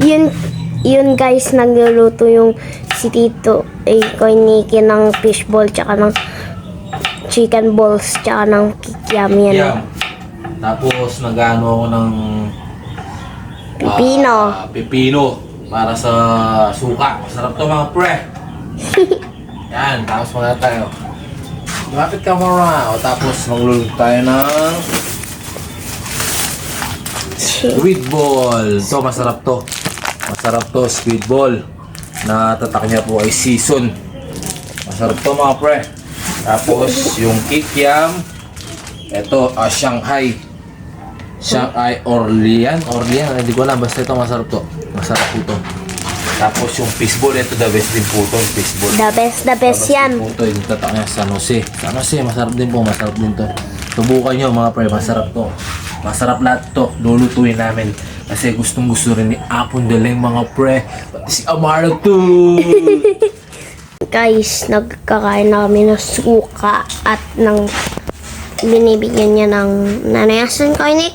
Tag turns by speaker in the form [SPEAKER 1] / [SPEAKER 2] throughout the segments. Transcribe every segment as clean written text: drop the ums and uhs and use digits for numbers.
[SPEAKER 1] Yun, yun guys, nagluluto yung si Tito Koy Nikki ng fishball tsaka ng chicken balls tsaka ng kikiam yan.
[SPEAKER 2] Yum. Tapos nag-ano ako ng
[SPEAKER 1] Pipino.
[SPEAKER 2] pipino para sa suka. Masarap to mga pre. Yan, tapos mga tayo. Lumapit ka muna. O tapos magluluto tayo ng squid ball. So masarap to. Masarap to, squid ball. Na tatak niya po ay season. Masarap to mga pre. Tapos yung kikiam. Ito, Shanghai. Shanghai Orlean. Orlean, hindi ko alam. Basta ito masarap to. Masarap po to. Tapos yung fishball, ito the best din po to. Yung fishball.
[SPEAKER 1] The best yan.
[SPEAKER 2] Po to, yung tatak niya San Jose. San Jose, masarap din po. Masarap din to. Subukan nyo mga pre, masarap to. Masarap lahat to. Lulutuin namin. Kasi gustong gusto rin ni Apon Deleng mga pre. Pati si Amara to.
[SPEAKER 1] Guys, nagkakain na kami ng suka at ng binibigyan niya ng nanayasan ko Nick?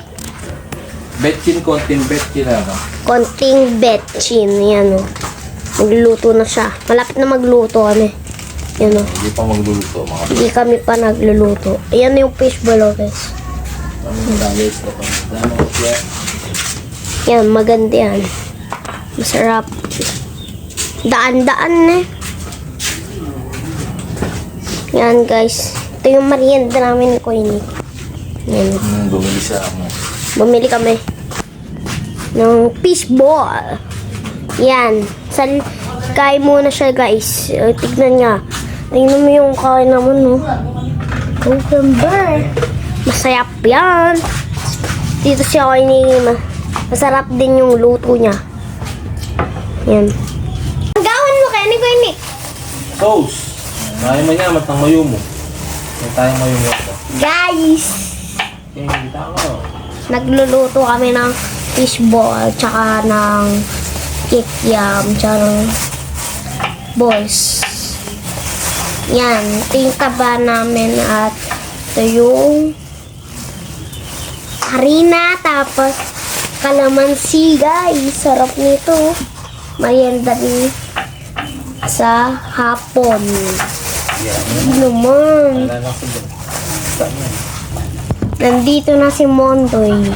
[SPEAKER 2] Betchin, konting betchin na.
[SPEAKER 1] Konting betchin. Yan o. Magluluto na siya. Malapit na magluto kami. Yan o.
[SPEAKER 2] Hindi pa magluluto mga pre.
[SPEAKER 1] Hindi kami pa nagluluto. Ayan yung fishball o guys. Yan, maganda yan. Masarap. Daan-daan eh. Yan guys. Ito yung merienda namin ni Koini. Yan.
[SPEAKER 2] Bumili siya mo.
[SPEAKER 1] Bumili kami ng fishball. Yan. Kain muna siya guys. Tignan niya. Tignan mo yung kain naman no. Cucumber. Masayap yan. Dito siya Koini. Masarap din yung luto niya. Yan. Ang gawin mo kaya ni Koini?
[SPEAKER 2] Sauce. Ngayon mo niya, matang mayo mo. May tayong mayo mo ito.
[SPEAKER 1] Guys!
[SPEAKER 2] Hindi ako.
[SPEAKER 1] Nagluluto kami ng fishball, tsaka ng kikiam, tsaka ng balls. Yan. Ito yung taba namin at ito yung harina, tapos kalamansi, guys. Sarap nito. Merienda din sa hapon. Naman. Nandito na si Mondoy.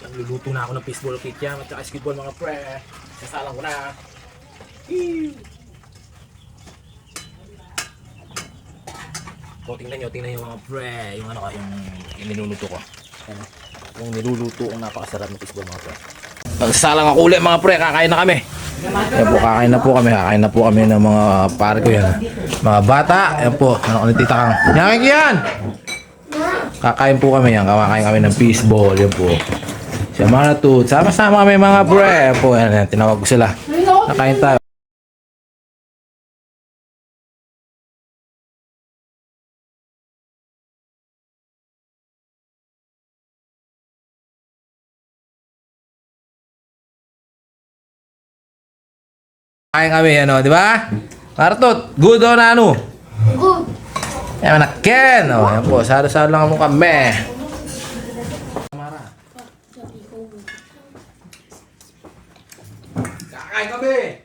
[SPEAKER 2] Nagluluto na ako ng fishball kikiam at saka squid ball mga pre. Sasalang ko na. So tingnan nyo mga pre. Yung ano yung niluluto ko. Yung niluluto ang napakasarap ng fishball mga pre. Magsasalang ako ulit mga pre. Kakain na kami. Yan po, kakain na po kami ng mga pare ko yan. Mga bata, yan po, ano ni Tita Kang. Yan! Kakain po kami yan, kakain kami ng fishball, yan po. Siya mga natut, sama-sama kami mga bre. Yan po, yan, tinawag ko sila. Kakain tayo. Kain kami, ano, di ba? Martot, good o na ano?
[SPEAKER 1] Good.
[SPEAKER 2] Yan, manakken. O, yan po, salo-salo lang mo kami. Kakain kami!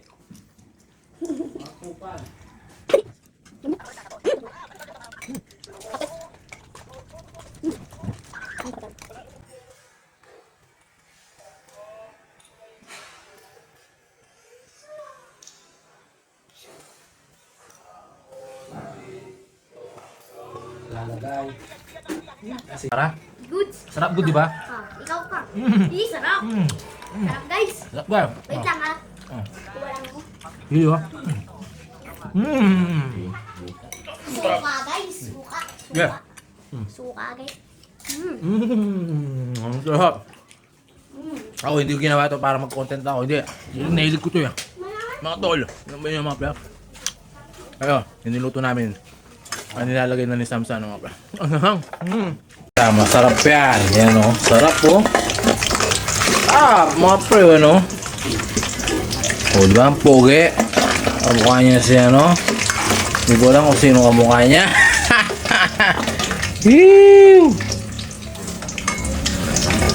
[SPEAKER 2] Lalagay. Sarap?
[SPEAKER 1] Good.
[SPEAKER 2] Sarap good, di ba?
[SPEAKER 1] Ikaw ka. Hindi, sarap. Sarap guys.
[SPEAKER 2] Sarap ba?
[SPEAKER 1] Wait lang ha. Kuha lang ako.
[SPEAKER 2] Yun, oh.
[SPEAKER 1] Suka guys. Suka.
[SPEAKER 2] Yeah.
[SPEAKER 1] Suka guys.
[SPEAKER 2] Ang sarap. Ako, hindi ko ginawa ito para mag-content ako. Hindi. Nahilig ko ito yan. Mga tol. Ano ba yung mga pla? Ayo, niluto namin. Ang nilalagay na ni Sam sa ano mga pla. Masarap yan. Yan o. Sarap po. Mga pre, ano? O, diba? Ang pogi. Kamukha niya siya, no? Hindi ko alam kung sino kamukha niya.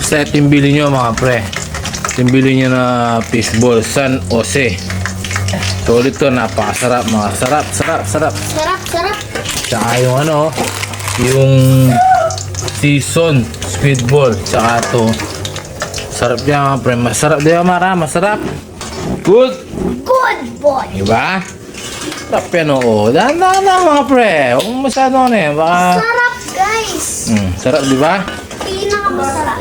[SPEAKER 2] Set yung bili nyo mga pre. Timbili niya na fishball San Jose. Solid to, napakasarap, mga sarap.
[SPEAKER 1] Sarap.
[SPEAKER 2] Tsaka yung ano, yung season squid ball. Tsaka to, sarap niya mga pre. Masarap, di ba Mara? Masarap. Good.
[SPEAKER 1] Good boy.
[SPEAKER 2] Diba? Sarap yan oo. Dahan-dahan lang mga pre. Huwag mo masyado ano eh. Baka...
[SPEAKER 1] Sarap, guys.
[SPEAKER 2] Sarap diba?
[SPEAKER 1] Pinakamasarap.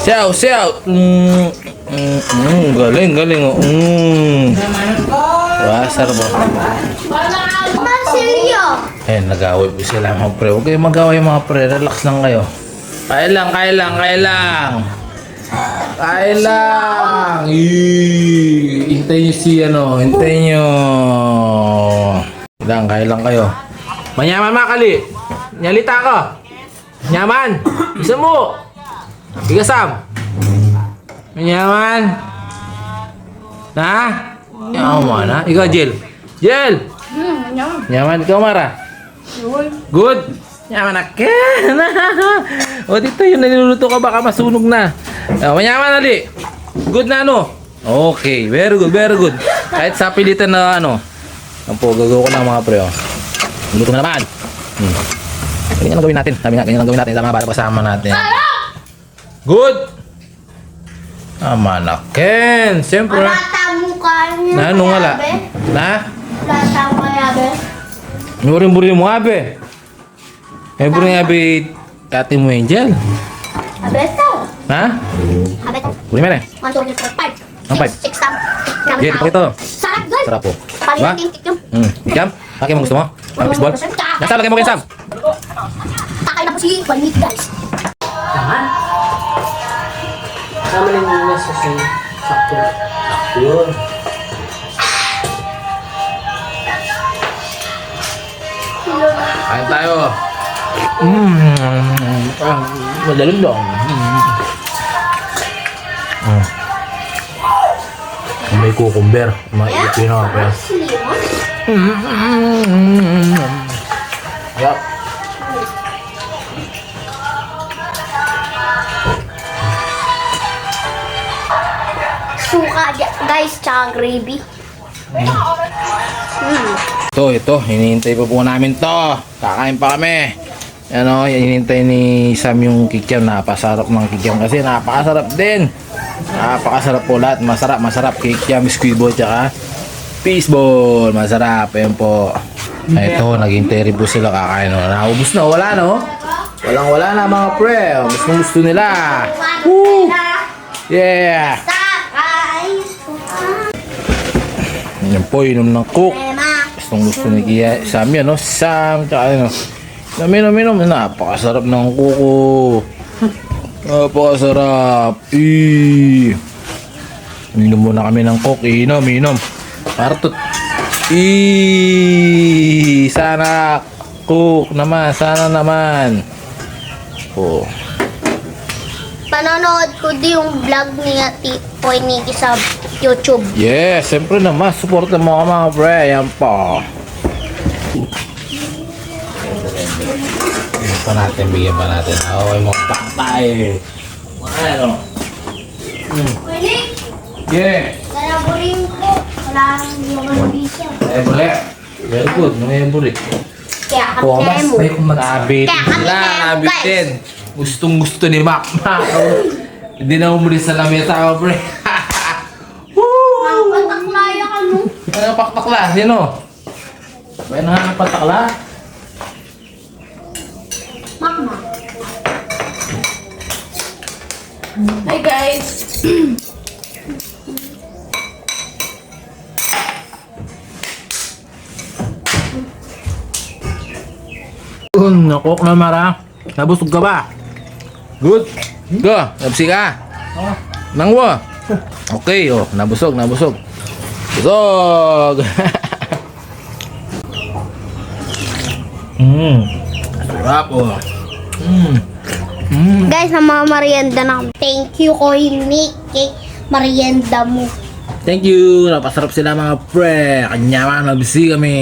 [SPEAKER 2] Siyaw. Galing oh. Diba? Sarap oh.
[SPEAKER 1] Marcelio.
[SPEAKER 2] Ayun, nag-away po sila mga pre. Huwag kayong mag-away mga pre. Relax lang kayo. Kaya lang. Hintayin nyo si ano. Hintayin nyo. Kaya lang kayo. Manyaman makali. Nyalita ko. Nyaman. Isa mo. Igasam. Manyaman. Na? Nyaman ha? Ikaw Jill. Nyaman. Ikaw Mara. Good. Nyaman na. O dito yung niluluto ka baka masunog na. Manyaman ali. Good na ano? Okay. Very good. Kahit sa pilitan na ano. Ang po, gagawa ko na mga pre. Luto na naman. Ganyan ang gawin natin. Ganyan ang gawin natin sa mga bata kasama natin. Good. Tama na Ken. Siyempre.
[SPEAKER 1] Alata mukha niya.
[SPEAKER 2] Na anong wala? Na?
[SPEAKER 1] Alata mo yabe.
[SPEAKER 2] Burin mo abe. Burin abe kati mo Angel.
[SPEAKER 1] Abeto.
[SPEAKER 2] Ha?
[SPEAKER 1] Abeto.
[SPEAKER 2] Burin mo na.
[SPEAKER 1] 1, 2, 3, 4, 5.
[SPEAKER 2] Ang 5.
[SPEAKER 1] 6, 7.
[SPEAKER 2] Sige, pakito.
[SPEAKER 1] Sarap, guys.
[SPEAKER 2] Sarap po.
[SPEAKER 1] Paling
[SPEAKER 2] Diba?
[SPEAKER 1] yung kikim.
[SPEAKER 2] Ikam? Laki mo gusto mo? Ang baseball? Nasaan lagay mo kayo Sam?
[SPEAKER 1] Takay na po si Balmit, guys.
[SPEAKER 3] Kasama rin muna sa sakto.
[SPEAKER 2] Yun. Kain tayo. Madaling lang. May cucumber. Maipin na ako. Yup.
[SPEAKER 1] Suka, guys, tsaka gravy.
[SPEAKER 2] Ito, hinihintay pa po namin to. Kakain pa kami. Ano, hinihintay ni Sam yung kikiam. Napasarap ng kikiam kasi napakasarap din. Napakasarap po lahat. Masarap. Kikiam, squid ball, tsaka fishball. Masarap. Ayan po. Ito, naghihintay rin po sila kakain. Naubos na, wala no? Wala na mga pre. Gusto nila. Woo! Yeah! Yan po, inom ng coke. Gusto ni Kia Sam yan, no? Sam, tsaka ano. Minom. Napakasarap ng kuko. Napakasarap. Minom muna kami ng coke. Inom. Para to. Sana coke naman. Sana naman. Oh.
[SPEAKER 1] Panonood ko din yung vlog ni Poy Nikki sa YouTube.
[SPEAKER 2] Yes, siyempre naman. Supportan mo ka mga pre. Yan po. Bigyan pa natin. Okay, mga patay. Ano?
[SPEAKER 1] Poy Nick,
[SPEAKER 2] Yeah.
[SPEAKER 1] nalaburin ko. Wala yung mabisa.
[SPEAKER 2] Ebole. Very good. Mga ebole.
[SPEAKER 1] Kaya kami mo.
[SPEAKER 2] Nabit. Nabitin. Gustong gusto ni Mac. Hindi na umuli sa lamesa ko, pre.
[SPEAKER 1] Pataklaya ka no?
[SPEAKER 2] Ano paktakla? Sino? Kaya na patakla?
[SPEAKER 1] Makma.
[SPEAKER 3] Hi guys!
[SPEAKER 2] Nakok na Mara. Nabusog ka ba? Good. Go. Nabsi ka. Nangwa. Okay, oh. Nabusog. Busog. Sarap, oh.
[SPEAKER 1] Guys, merienda na kami. Thank you, Poy Nick. Merienda mo.
[SPEAKER 2] Thank you. Napasarap sila mga pre. Kanya nabisi kami.